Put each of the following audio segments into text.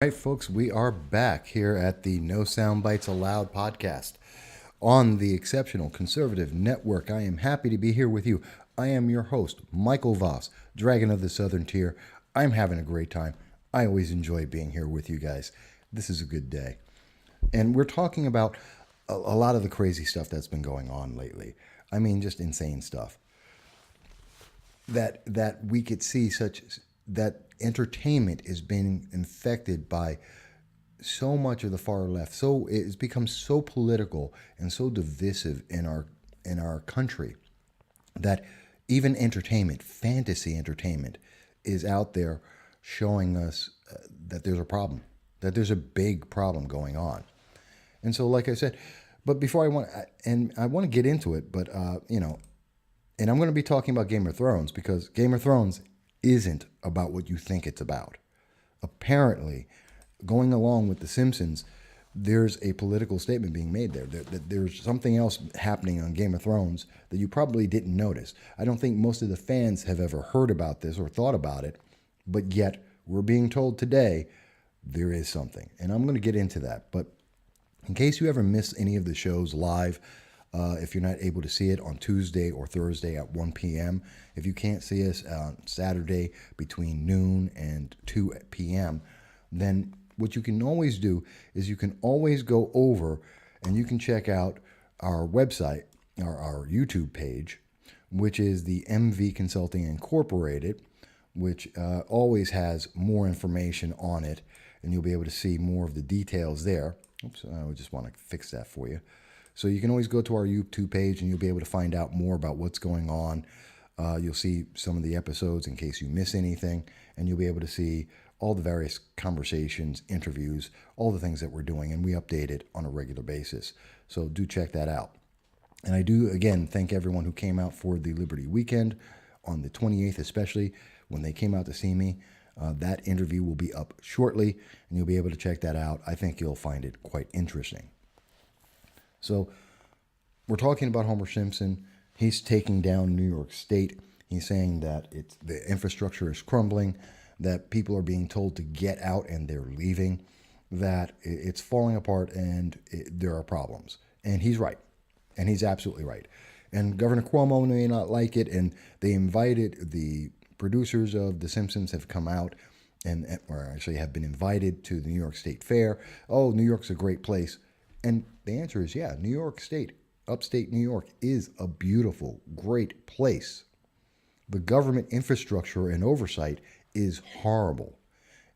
All right, folks, we are back here at the No Soundbites Allowed podcast on the Exceptional Conservative Network. I am happy to be here with you. I am your host, Michael Voss, Dragon of the Southern Tier. I'm having a great time. I always enjoy being here with you guys. This is a good day. And we're talking about a lot of the crazy stuff that's been going on lately. I mean, just insane stuff. That we could see such that entertainment is being infected by so much of the far left. So it's become so political and so divisive in our country that even entertainment, fantasy entertainment, is out there showing us that there's a problem, that there's a big problem going on. And so, like I said, but before I want to get into it, but and I'm going to be talking about Game of Thrones because Game of Thrones isn't about what you think it's about. Apparently, going along with The Simpsons, there's a political statement being made there. There's something else happening on Game of Thrones that you probably didn't notice. I don't think most of the fans have ever heard about this or thought about it, but yet we're being told today there is something. And I'm going to get into that. But in case you ever miss any of the shows live, if you're not able to see it on Tuesday or Thursday at 1 p.m., if you can't see us on Saturday between noon and 2 p.m., then what you can always do is you can always go over and you can check out our website, our YouTube page, which is the MV Consulting Incorporated, which always has more information on it, and you'll be able to see more of the details there. Oops, I just want to fix that for you. So you can always go to our YouTube page and you'll be able to find out more about what's going on. You'll see some of the episodes in case you miss anything, and you'll be able to see all the various conversations, interviews, all the things that we're doing, and we update it on a regular basis. So do check that out. And I do, again, thank everyone who came out for the Liberty Weekend on the 28th, especially when they came out to see me. That interview will be up shortly, and you'll be able to check that out. I think you'll find it quite interesting. So we're talking about Homer Simpson. He's taking down New York State. He's saying that the infrastructure is crumbling, that people are being told to get out and they're leaving, that it's falling apart and there are problems. And he's right. And he's absolutely right. And Governor Cuomo may not like it, and they invited the producers of The Simpsons have come out or actually have been invited to the New York State Fair. Oh, New York's a great place. And the answer is, yeah, New York State, upstate New York, is a beautiful, great place. The government infrastructure and oversight is horrible,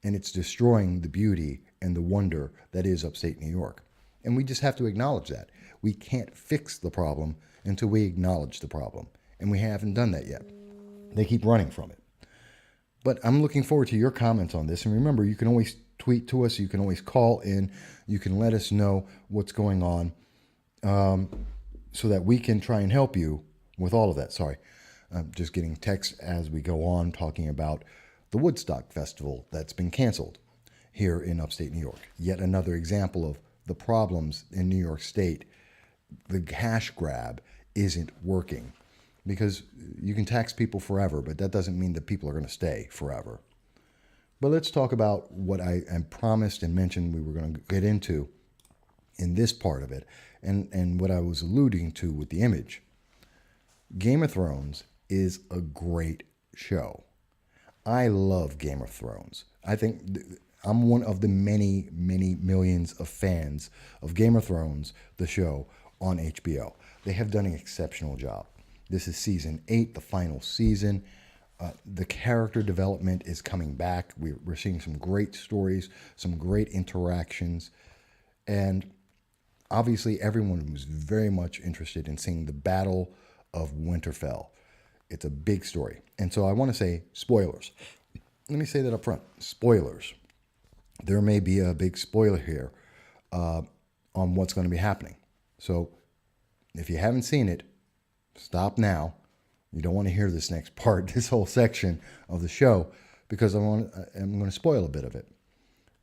and it's destroying the beauty and the wonder that is upstate New York. And we just have to acknowledge that. We can't fix the problem until we acknowledge the problem, and we haven't done that yet. They keep running from it. But I'm looking forward to your comments on this. And remember, you can always tweet to us. You can always call in. You can let us know what's going on so that we can try and help you with all of that. Sorry, I'm just getting texts as we go on talking about the Woodstock Festival that's been canceled here in upstate New York. Yet another example of the problems in New York State. The cash grab isn't working. Because you can tax people forever, but that doesn't mean that people are going to stay forever. But let's talk about what I promised and mentioned we were going to get into in this part of it, and what I was alluding to with the image. Game of Thrones is a great show. I love Game of Thrones. I think I'm one of the many, many millions of fans of Game of Thrones, the show on HBO. They have done an exceptional job. This is season 8, the final season. The character development is coming back. We're seeing some great stories, some great interactions. And obviously, everyone was very much interested in seeing the Battle of Winterfell. It's a big story. And so I want to say spoilers. Let me say that up front. Spoilers. There may be a big spoiler here on what's going to be happening. So if you haven't seen it, stop now. You don't want to hear this next part, this whole section of the show, because I'm going to spoil a bit of it.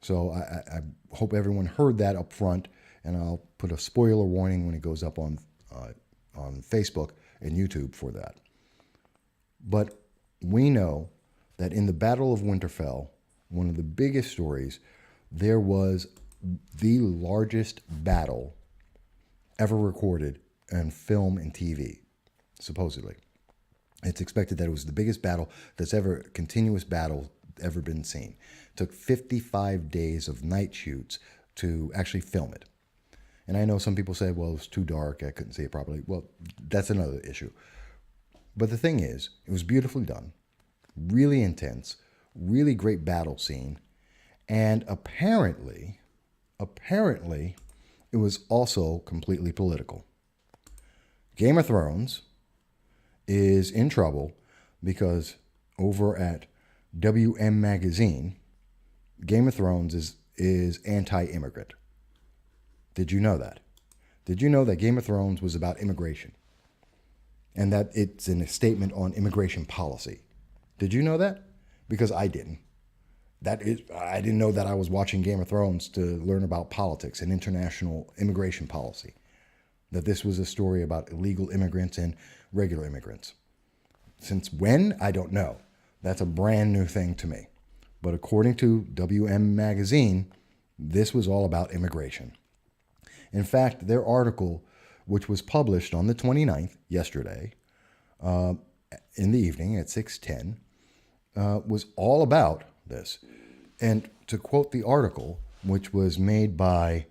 So I hope everyone heard that up front, and I'll put a spoiler warning when it goes up on Facebook and YouTube for that. But we know that in the Battle of Winterfell, one of the biggest stories there was the largest battle ever recorded in film and TV, supposedly. It's expected that it was the biggest battle continuous battle ever been seen. It took 55 days of night shoots to actually film it. And I know some people say, well, it was too dark, I couldn't see it properly. Well, that's another issue. But the thing is, it was beautifully done, really intense, really great battle scene, and apparently, it was also completely political. Game of Thrones is in trouble because over at WM Magazine, Game of Thrones is anti-immigrant. Did you know that? Did you know that Game of Thrones was about immigration? And that it's a statement on immigration policy. Did you know that? Because I didn't. I didn't know that I was watching Game of Thrones to learn about politics and international immigration policy. That this was a story about illegal immigrants and regular immigrants. Since when? I don't know. That's a brand new thing to me. But according to WM Magazine, this was all about immigration. In fact, their article, which was published on the 29th, yesterday, in the evening at 6:10, was all about this. And to quote the article, which was made by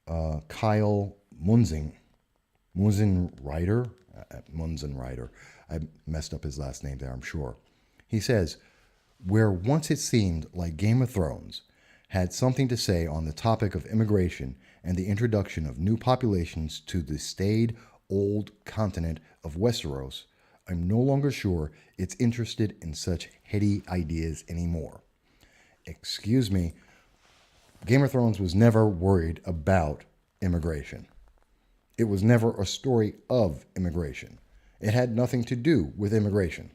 Kyle Munzenreiter, I messed up his last name there, I'm sure. He says, where once it seemed like Game of Thrones had something to say on the topic of immigration and the introduction of new populations to the staid old continent of Westeros, I'm no longer sure it's interested in such heady ideas anymore. Excuse me, Game of Thrones was never worried about immigration. It was never a story of immigration. It had nothing to do with immigration.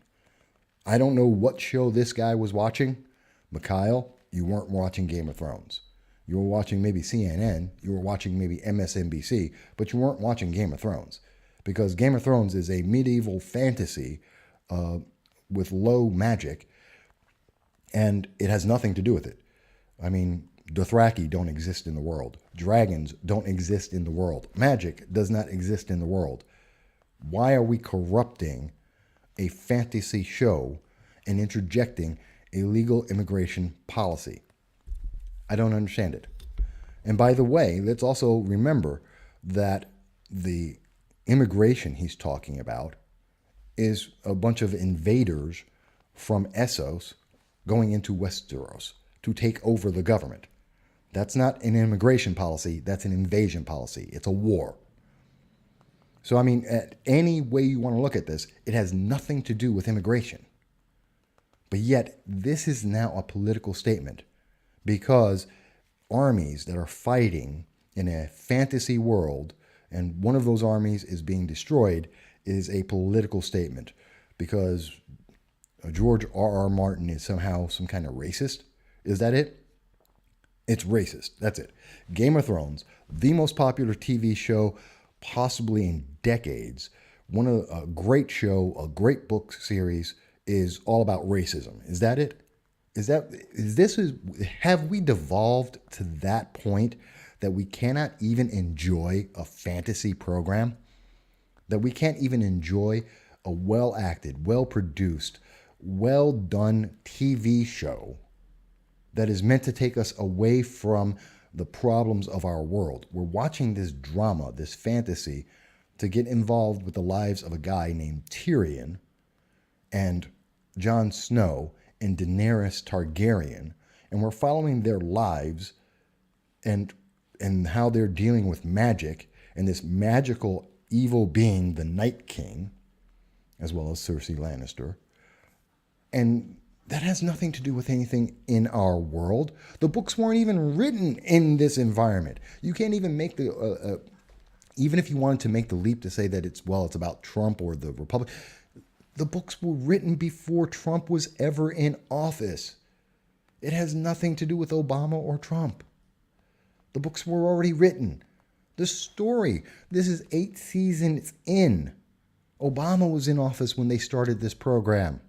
I don't know what show this guy was watching. Mikhail, you weren't watching Game of Thrones. You were watching maybe CNN, you were watching maybe MSNBC, but you weren't watching Game of Thrones. Because Game of Thrones is a medieval fantasy with low magic, and it has nothing to do with it. I mean, Dothraki don't exist in the world. Dragons don't exist in the world. Magic does not exist in the world. Why are we corrupting a fantasy show and interjecting illegal immigration policy? I don't understand it. And by the way, let's also remember that the immigration he's talking about is a bunch of invaders from Essos going into Westeros to take over the government. That's not an immigration policy, that's an invasion policy. It's a war. So, I mean, at any way you want to look at this, it has nothing to do with immigration. But yet, this is now a political statement because armies that are fighting in a fantasy world, and one of those armies is being destroyed, is a political statement because George R.R. Martin is somehow some kind of racist. Is that it? It's racist. That's it. Game of Thrones, the most popular TV show possibly in decades. A great show, a great book series is all about racism. Is that it? Have we devolved to that point that we cannot even enjoy a fantasy program? That we can't even enjoy a well-acted, well-produced, well-done TV show that is meant to take us away from the problems of our world. We're watching this drama, this fantasy, to get involved with the lives of a guy named Tyrion and Jon Snow and Daenerys Targaryen, and we're following their lives and how they're dealing with magic and this magical evil being, the Night King, as well as Cersei Lannister. And that has nothing to do with anything in our world. The books weren't even written in this environment. You can't even make even if you wanted to make the leap to say that it's about Trump or the Republic, the books were written before Trump was ever in office. It has nothing to do with Obama or Trump. The books were already written. The story, this is 8 seasons in. Obama was in office when they started this program.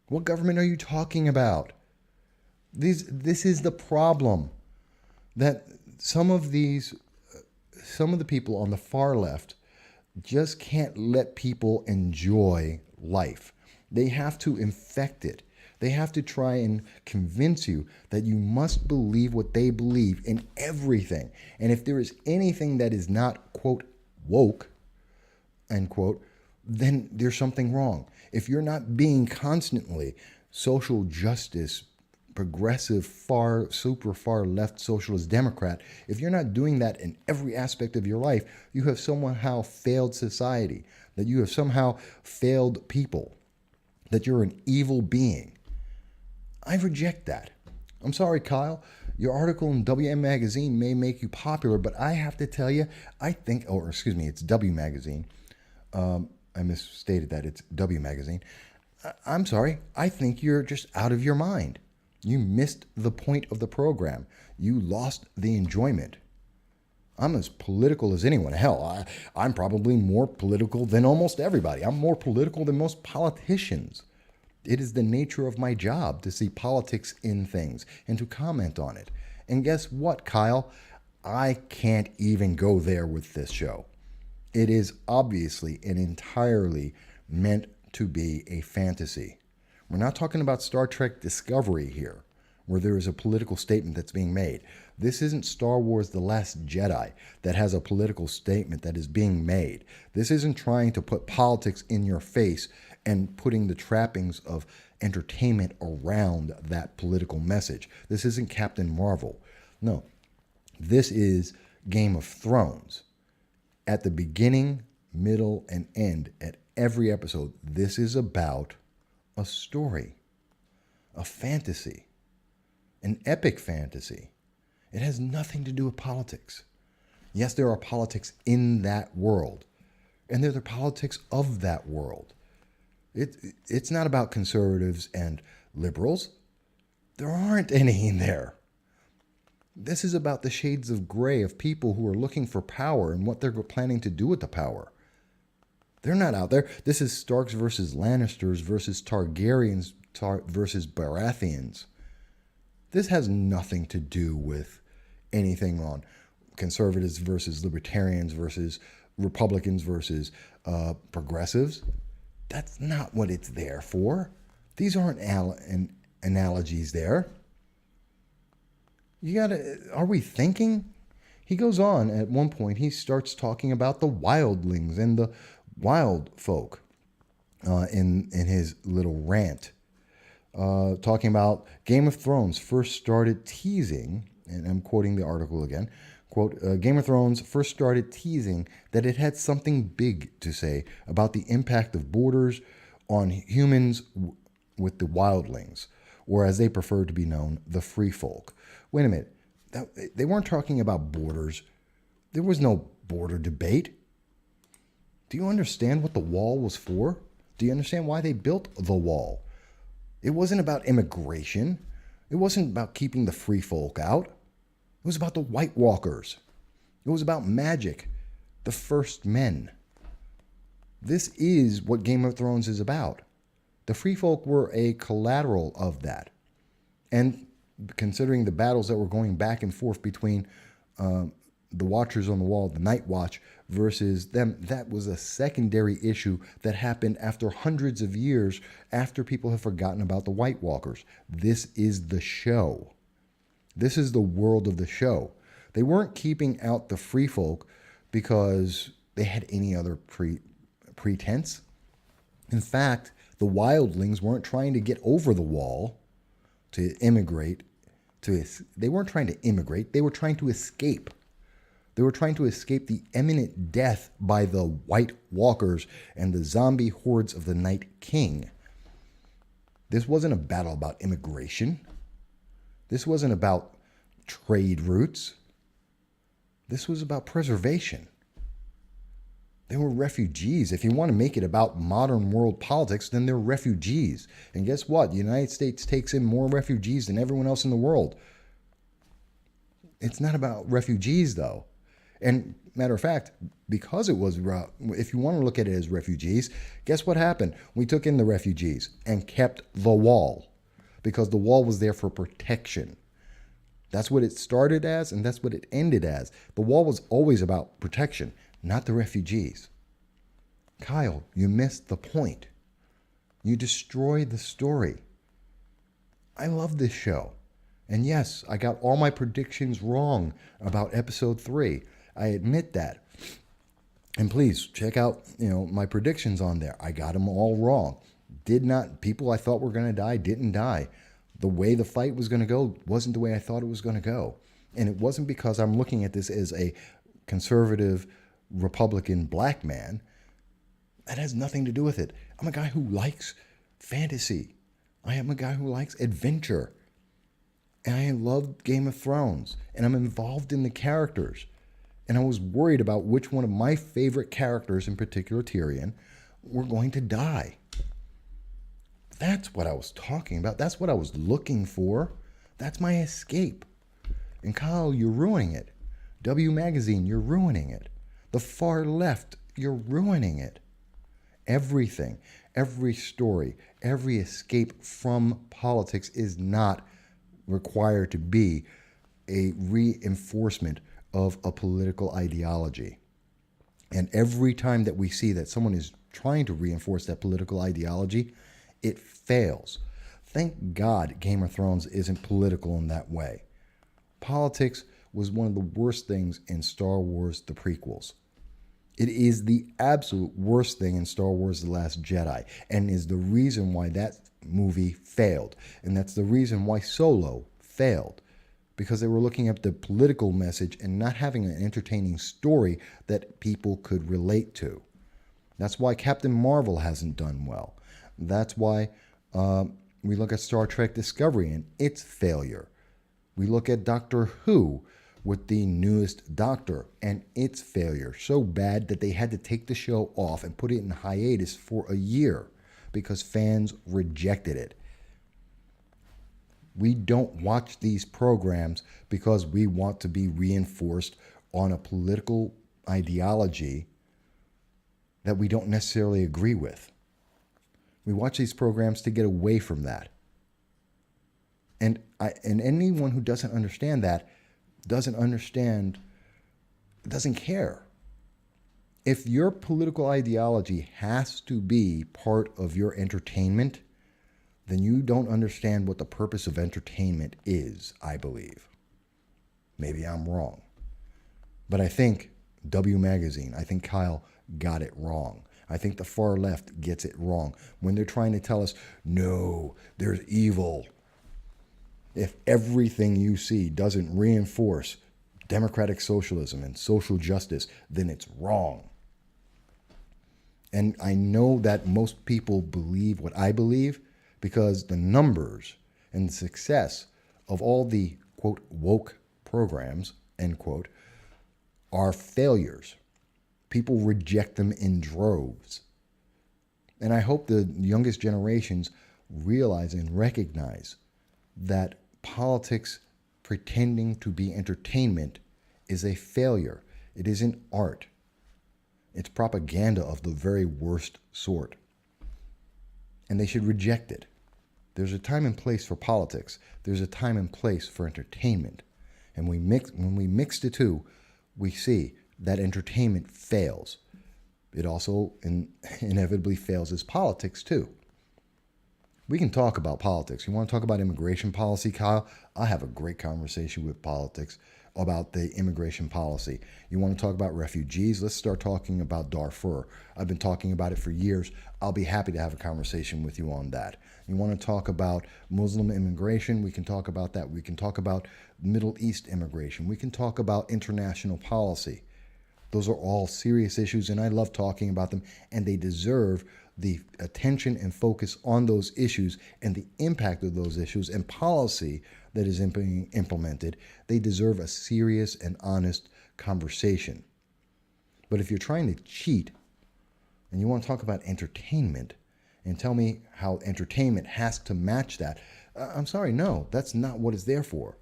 What government are you talking about? This is the problem. that some of the people on the far left just can't let people enjoy life. They have to infect it. They have to try and convince you that you must believe what they believe in everything. And if there is anything that is not, quote, woke, end quote, then there's something wrong. If you're not being constantly social justice, progressive, super far left socialist Democrat, if you're not doing that in every aspect of your life, you have somehow failed society, that you have somehow failed people, that you're an evil being. I reject that. I'm sorry, Kyle. Your article in WM Magazine may make you popular, but I have to tell you, it's W Magazine. I misstated that. It's W Magazine. I'm sorry. I think you're just out of your mind. You missed the point of the program. You lost the enjoyment. I'm as political as anyone. Hell, I'm probably more political than almost everybody. I'm more political than most politicians. It is the nature of my job to see politics in things and to comment on it. And guess what, Kyle? I can't even go there with this show. It is obviously and entirely meant to be a fantasy. We're not talking about Star Trek Discovery here, where there is a political statement that's being made. This isn't Star Wars The Last Jedi that has a political statement that is being made. This isn't trying to put politics in your face and putting the trappings of entertainment around that political message. This isn't Captain Marvel. No, this is Game of Thrones. At the beginning, middle, and end, at every episode, this is about a story, a fantasy, an epic fantasy. It has nothing to do with politics. Yes, there are politics in that world, and they're the politics of that world. It's not about conservatives and liberals. There aren't any in there. This is about the shades of gray of people who are looking for power and what they're planning to do with the power. They're not out there. This is Starks versus Lannisters versus Targaryens versus Baratheons. This has nothing to do with anything on conservatives versus libertarians versus Republicans versus progressives. That's not what it's there for. These aren't analogies there. Are we thinking? He goes on at one point, he starts talking about the wildlings and the wild folk in his little rant. Talking about Game of Thrones first started teasing, and I'm quoting the article again, quote, Game of Thrones first started teasing that it had something big to say about the impact of borders on humans with the wildlings, or as they prefer to be known, the free folk. Wait a minute. They weren't talking about borders. There was no border debate. Do you understand what the wall was for? Do you understand why they built the wall? It wasn't about immigration. It wasn't about keeping the free folk out. It was about the White Walkers. It was about magic, the first men. This is what Game of Thrones is about. The free folk were a collateral of that. And considering the battles that were going back and forth between the Watchers on the Wall, the Night Watch, versus them, that was a secondary issue that happened after hundreds of years after people have forgotten about the White Walkers. This is the show. This is the world of the show. They weren't keeping out the free folk because they had any other pretense. In fact, the wildlings weren't trying to get over the wall to immigrate. They weren't trying to immigrate. They were trying to escape. They were trying to escape the imminent death by the White Walkers and the zombie hordes of the Night King. This wasn't a battle about immigration. This wasn't about trade routes. This was about preservation. They were refugees. If you want to make it about modern world politics, then they're refugees. And guess what? The United States takes in more refugees than everyone else in the world. It's not about refugees, though. And matter of fact, because it was, if you want to look at it as refugees, guess what happened? We took in the refugees and kept the wall because the wall was there for protection. That's what it started as, and that's what it ended as. The wall was always about protection, not the refugees. Kyle, you missed the point. You destroyed the story. I love this show. And yes, I got all my predictions wrong about episode 3. I admit that. And please check out, my predictions on there. I got them all wrong. People I thought were going to die didn't die. The way the fight was going to go wasn't the way I thought it was going to go. And it wasn't because I'm looking at this as a conservative Republican black man. That has nothing to do with it. I'm a guy who likes fantasy. I am a guy who likes adventure. And I love Game of Thrones. And I'm involved in the characters. And I was worried about which one of my favorite characters, in particular Tyrion, were going to die. That's what I was talking about. That's what I was looking for. That's my escape. And Kyle, you're ruining it. W Magazine, you're ruining it. The far left, you're ruining it. Everything, every story, every escape from politics is not required to be a reinforcement of a political ideology. And every time that we see that someone is trying to reinforce that political ideology, it fails. Thank God Game of Thrones isn't political in that way. Politics was one of the worst things in Star Wars, the prequels. It is the absolute worst thing in Star Wars The Last Jedi, and is the reason why that movie failed. And that's the reason why Solo failed, because they were looking at the political message and not having an entertaining story that people could relate to. That's why Captain Marvel hasn't done well. That's why we look at Star Trek Discovery and its failure. We look at Doctor Who with the newest Doctor and its failure. So bad that they had to take the show off and put it in hiatus for a year because fans rejected it. We don't watch these programs because we want to be reinforced on a political ideology that we don't necessarily agree with. We watch these programs to get away from that. And anyone who doesn't understand that doesn't care. If your political ideology has to be part of your entertainment, then you don't understand what the purpose of entertainment is, I believe. Maybe I'm wrong. But I think W Magazine, I think Kyle got it wrong. I think the far left gets it wrong when they're trying to tell us, no, there's evil. If everything you see doesn't reinforce democratic socialism and social justice, then it's wrong. And I know that most people believe what I believe because the numbers and the success of all the, quote, woke programs, end quote, are failures. People reject them in droves. And I hope the youngest generations realize and recognize that politics pretending to be entertainment is a failure. It isn't art. It's propaganda of the very worst sort. And they should reject it. There's a time and place for politics. There's a time and place for entertainment. And when we mix the two, we see that entertainment fails. It also inevitably fails as politics too. We can talk about politics. You want to talk about immigration policy, Kyle? I have a great conversation with politics about the immigration policy. You want to talk about refugees? Let's start talking about Darfur. I've been talking about it for years. I'll be happy to have a conversation with you on that. You want to talk about Muslim immigration? We can talk about that. We can talk about Middle East immigration. We can talk about international policy. Those are all serious issues, and I love talking about them, and they deserve the attention and focus on those issues and the impact of those issues and policy that is being implemented. They deserve a serious and honest conversation. But if you're trying to cheat and you want to talk about entertainment and tell me how entertainment has to match that, I'm sorry, no, that's not what it's there for.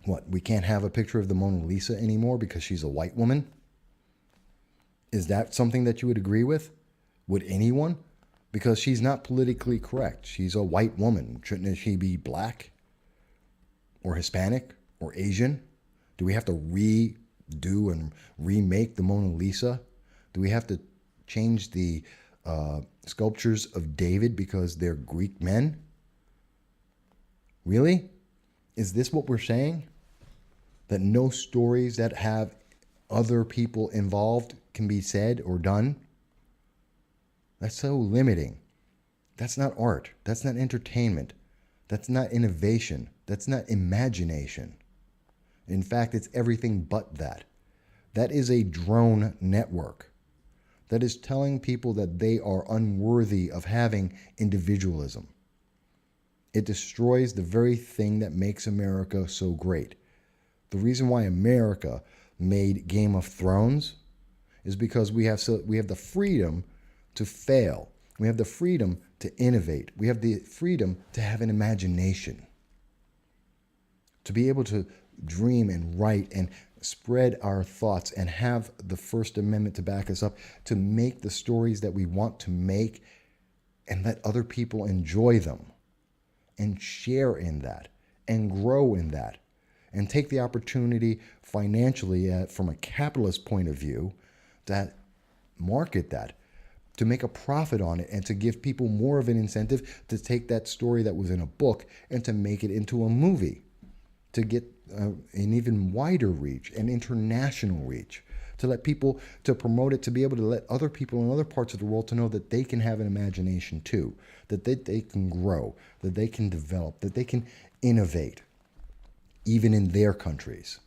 What, we can't have a picture of the Mona Lisa anymore because she's a white woman? Is that something that you would agree with? Would anyone? Because she's not politically correct. She's a white woman. Shouldn't she be black? or Hispanic or Asian? Do we have to redo and remake the Mona Lisa? Do we have to change the sculptures of David because they're Greek men? Really? Is this what we're saying? That no stories that have other people involved can be said or done? That's so limiting. That's not art. That's not entertainment. That's not innovation. That's not imagination. In fact, it's everything but that. That is a drone network. That is telling people that they are unworthy of having individualism. It destroys the very thing that makes America so great. The reason why America made Game of Thrones is because we have the freedom to fail. We have the freedom to innovate. We have the freedom to have an imagination. To be able to dream and write and spread our thoughts and have the First Amendment to back us up, to make the stories that we want to make and let other people enjoy them and share in that and grow in that and take the opportunity financially from a capitalist point of view to market that, to make a profit on it and to give people more of an incentive to take that story that was in a book and to make it into a movie, to get an even wider reach, an international reach, to let people, to promote it, to be able to let other people in other parts of the world to know that they can have an imagination too, that they can grow, that they can develop, that they can innovate, even in their countries,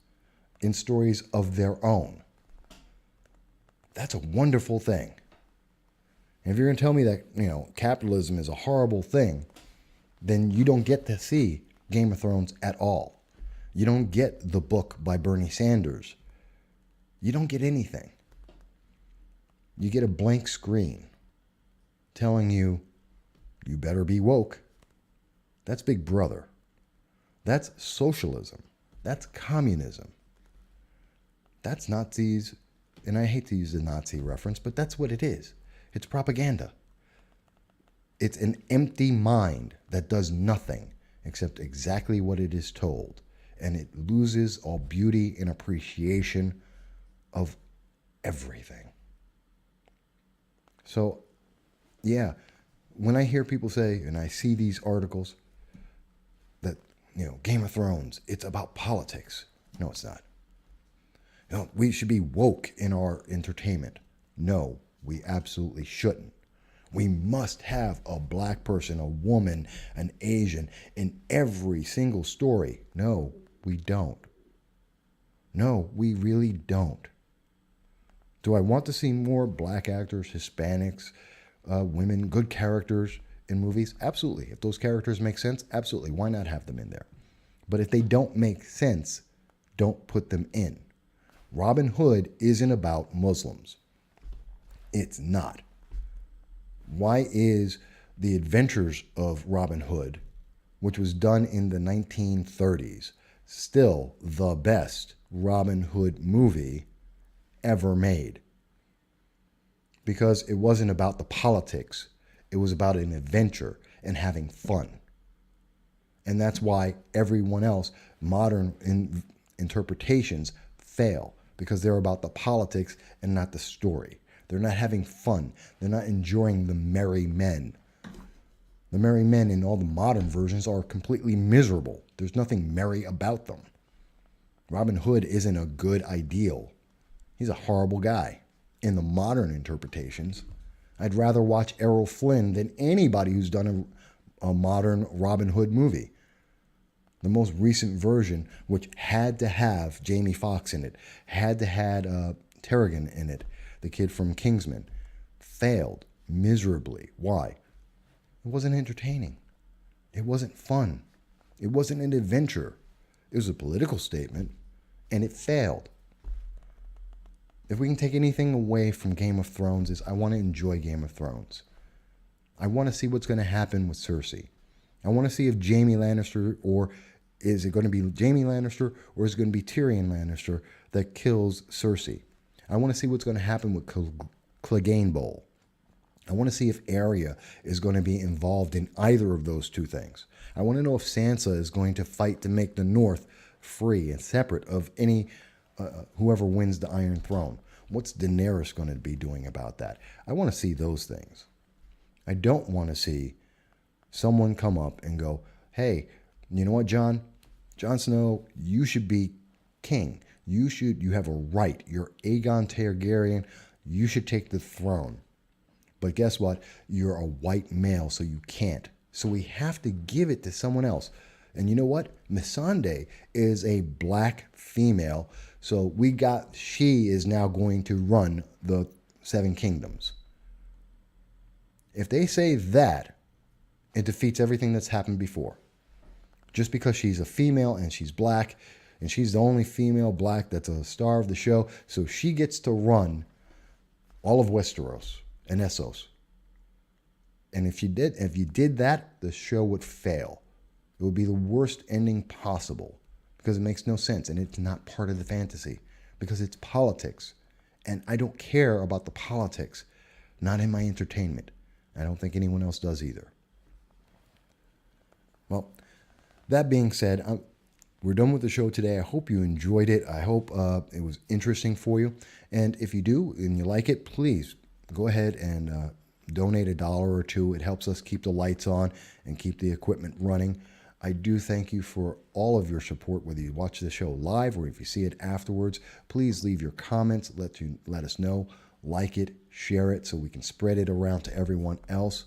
in stories of their own. That's a wonderful thing. And if you're going to tell me that, capitalism is a horrible thing, then you don't get to see Game of Thrones at all. You don't get the book by Bernie Sanders. You don't get anything. You get a blank screen telling you, you better be woke. That's Big Brother. That's socialism. That's communism. That's Nazis. And I hate to use the Nazi reference, but that's what it is. It's propaganda. It's an empty mind that does nothing except exactly what it is told. And it loses all beauty and appreciation of everything. So, yeah, when I hear people say, and I see these articles, that, Game of Thrones, it's about politics. No, it's not. We should be woke in our entertainment. No, we absolutely shouldn't. We must have a black person, a woman, an Asian in every single story. No, we don't. No, we really don't. Do I want to see more black actors, Hispanics, women, good characters in movies? Absolutely. If those characters make sense, absolutely. Why not have them in there? But if they don't make sense, don't put them in. Robin Hood isn't about Muslims. It's not. Why is The Adventures of Robin Hood, which was done in the 1930s, still the best Robin Hood movie ever made? Because it wasn't about the politics. It was about an adventure and having fun. And that's why everyone else, modern interpretations, fail. Because they're about the politics and not the story. They're not having fun. They're not enjoying the merry men. The merry men in all the modern versions are completely miserable. There's nothing merry about them. Robin Hood isn't a good ideal. He's a horrible guy. In the modern interpretations, I'd rather watch Errol Flynn than anybody who's done a modern Robin Hood movie. The most recent version, which had to have Jamie Foxx in it, had to have Tarragon in it, the kid from Kingsman, failed miserably. Why? It wasn't entertaining. It wasn't fun. It wasn't an adventure. It was a political statement, and it failed. If we can take anything away from Game of Thrones, is I want to enjoy Game of Thrones. I want to see what's going to happen with Cersei. I want to see if Jaime Lannister, or is it going to be Jaime Lannister, or is it going to be Tyrion Lannister that kills Cersei? I want to see what's going to happen with Clegane Bowl. I want to see if Arya is going to be involved in either of those two things. I want to know if Sansa is going to fight to make the North free and separate of any whoever wins the Iron Throne. What's Daenerys going to be doing about that? I want to see those things. I don't want to see someone come up and go, hey, you know what, Jon? Jon Snow, you should be king. You have a right. You're Aegon Targaryen. You should take the throne. But guess what? You're a white male, so you can't. So we have to give it to someone else. And you know what? Missandei is a black female. So she is now going to run the Seven Kingdoms. If they say that, it defeats everything that's happened before. Just because she's a female and she's black, and she's the only female black that's a star of the show, so she gets to run all of Westeros and Essos. And if you did that, the show would fail. It would be the worst ending possible because it makes no sense and it's not part of the fantasy because it's politics. And I don't care about the politics, not in my entertainment. I don't think anyone else does either. Well, that being said, we're done with the show today. I hope you enjoyed it. I hope it was interesting for you. And if you do and you like it, please go ahead and donate $1 or $2. It helps us keep the lights on and keep the equipment running. I do thank you for all of your support, whether you watch the show live or if you see it afterwards. Please leave your comments. Let us know. Like it, share it so we can spread it around to everyone else.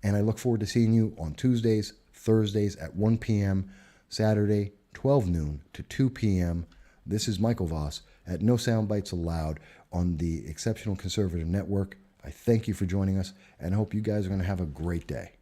And I look forward to seeing you on Tuesdays, Thursdays at 1 p.m., Saturday, 12 noon to 2 p.m. This is Michael Voss at No Soundbites Allowed on the Exceptional Conservative Network. I thank you for joining us and I hope you guys are going to have a great day.